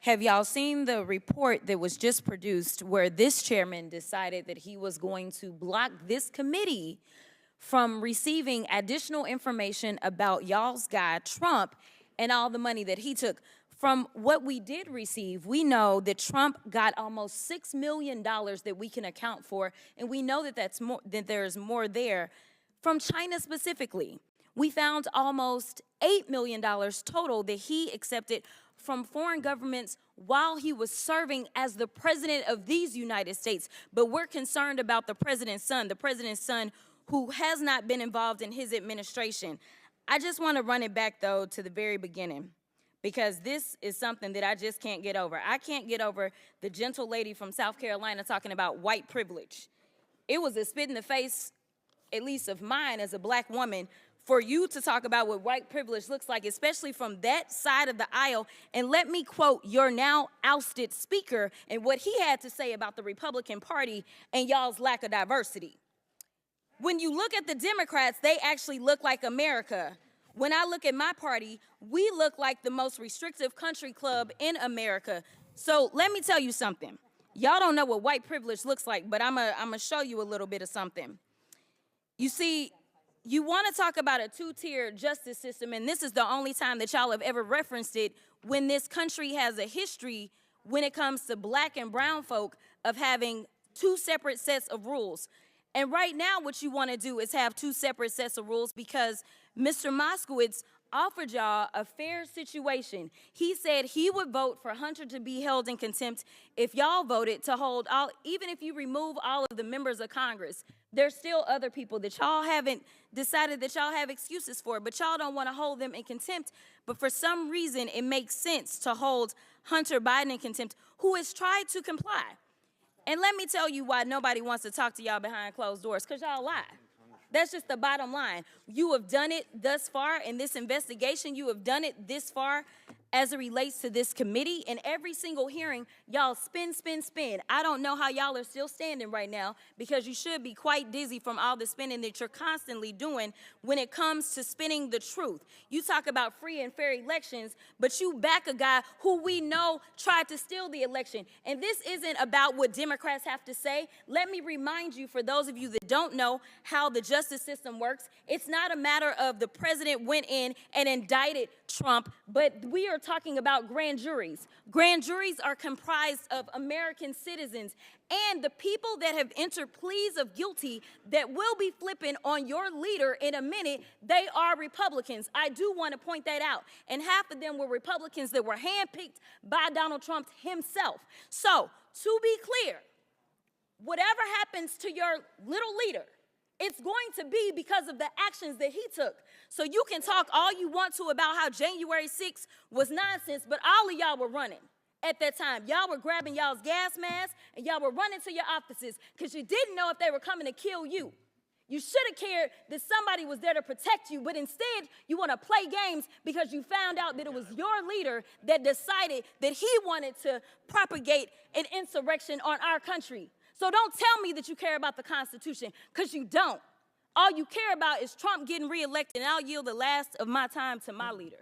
Have y'all seen the report that was just produced where this chairman decided that he was going to block this committee from receiving additional information about y'all's guy, Trump, and all the money that he took? From what we did receive, we know that Trump got almost $6 million that we can account for, and we know that there's more there. From China specifically, we found almost $8 million total that he accepted from foreign governments while he was serving as the president of these United States. But we're concerned about the president's son who has not been involved in his administration. I just want to run it back, though, to the very beginning, because this is something that I just can't get over. I can't get over the gentle lady from South Carolina talking about white privilege. It was a spit in the face, at least of mine as a black woman, for you to talk about what white privilege looks like, especially from that side of the aisle. And let me quote your now ousted speaker and what he had to say about the Republican Party and y'all's lack of diversity. When you look at the Democrats, they actually look like America. When I look at my party, we look like the most restrictive country club in America. So let me tell you something. Y'all don't know what white privilege looks like, but I'm gonna show you a little bit of something. You see, you want to talk about a two-tier justice system, and this is the only time that y'all have ever referenced it, when this country has a history when it comes to black and brown folk of having two separate sets of rules. And right now what you want to do is have two separate sets of rules because Mr. Moskowitz offered y'all a fair situation. He said he would vote for Hunter to be held in contempt if y'all voted to hold all, even if you remove all of the members of Congress. There's still other people that y'all haven't decided that y'all have excuses for, but y'all don't want to hold them in contempt. But for some reason, it makes sense to hold Hunter Biden in contempt, who has tried to comply. And let me tell you why nobody wants to talk to y'all behind closed doors, because y'all lie. That's just the bottom line. You have done it thus far in this investigation. You have done it this far as it relates to this committee. In every single hearing, y'all spin, spin, spin. I don't know how y'all are still standing right now, because you should be quite dizzy from all the spinning that you're constantly doing when it comes to spinning the truth. You talk about free and fair elections, but you back a guy who we know tried to steal the election. And this isn't about what Democrats have to say. Let me remind you, for those of you that don't know how the justice system works, it's not a matter of the president went in and indicted Trump, but we are talking about grand juries. Grand juries are comprised of American citizens, and the people that have entered pleas of guilty that will be flipping on your leader in a minute, they are Republicans. I do want to point that out. And half of them were Republicans that were handpicked by Donald Trump himself. So, to be clear, whatever happens to your little leader, it's going to be because of the actions that he took. So you can talk all you want to about how January 6th was nonsense, but all of y'all were running at that time. Y'all were grabbing y'all's gas masks and y'all were running to your offices because you didn't know if they were coming to kill you. You should have cared that somebody was there to protect you, but instead you want to play games because you found out that it was your leader that decided that he wanted to propagate an insurrection on our country. So don't tell me that you care about the Constitution, because you don't. All you care about is Trump getting reelected, and I'll yield the last of my time to my leader.